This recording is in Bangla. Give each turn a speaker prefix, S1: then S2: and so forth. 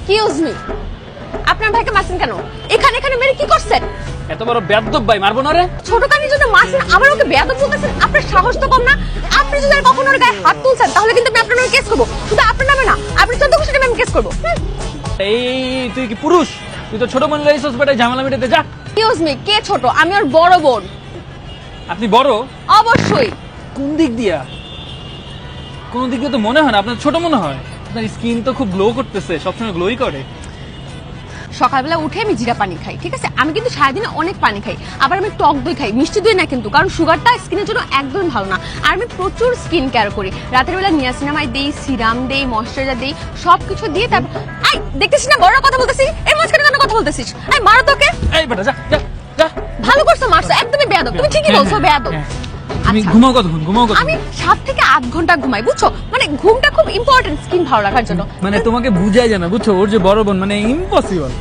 S1: এক্সকিউজ মি, আপনার ভাইকে মারছেন কেন? এখানে এখানে মেরে কি করছেন?
S2: এত বড় বেয়াদব ভাই, মারবো না রে।
S1: ছোট কানির জন্য মারছেন, আবার ওকে বেয়াদব বলতেছেন। আপনার সাহস তো কম না। আপনি যদি আর কখনো ওর গায়ে হাত তুলছেন তাহলে কিন্তু আমি আপনার নামে কেস করবো। শুধু আপনার নামে না, আপনি 14 বছরের নামে কেস করবো।
S2: এই তুই কি পুরুষ? তুই তো ছোট মনে লাইছস বেটা, ঝামেলা মিটাতে যা।
S1: এক্সকিউজ মি, কে ছোট? আমি ওর বড় বোন।
S2: আপনি বড়?
S1: অবশ্যই।
S2: কোন দিক দিয়া? কোন দিক দিয়ে তো মনে হয় না, আপনার ছোট মনে হয়। আপনার স্কিন তো খুব গ্লো করতেছে, সবসময় গ্লোই করে।
S1: সকালবেলা উঠে আমি জিরা পানি খাই, ঠিক আছে? আমি কিন্তু সারাদিনে অনেক পানি খাই, আবার আমি টক দই খাই, মিষ্টি দই না কিন্তু, কারণ সুগারটা স্কিনের জন্য একদম ভালো না। আর আমি প্রচুর স্কিন কেয়ার করি, রাতের বেলা নিয়াসিনামাইড দেই, সিরাম দেই, ময়শ্চারাইজার দেই, সবকিছু দিয়ে তারপর আই দেখতেছিস না বড় কথা বলতেছি, এর মাঝখানে কেন কথা বলতেছিস? আই মারো তোকে।
S2: এই বেটা যা যা যা।
S1: ভালো করছো, মারছো, একদমই বেয়াদব। তুমি ঠিকই বলছো, বেয়াদব।
S2: তুমি
S1: আচ্ছা,
S2: ঘুমাও কতক্ষণ? ঘুমাও কতক্ষণ?
S1: আমি 7 থেকে 8 ঘন্টা ঘুমাই, বুঝছো? মানে ঘুমটা খুব ইম্পর্টেন্ট স্কিন ভালো রাখার জন্য।
S2: মানে তোমাকে বুঝাই যায় না, বুঝছো? ওর যে বড় বোন, মানে ইম্পসিবল।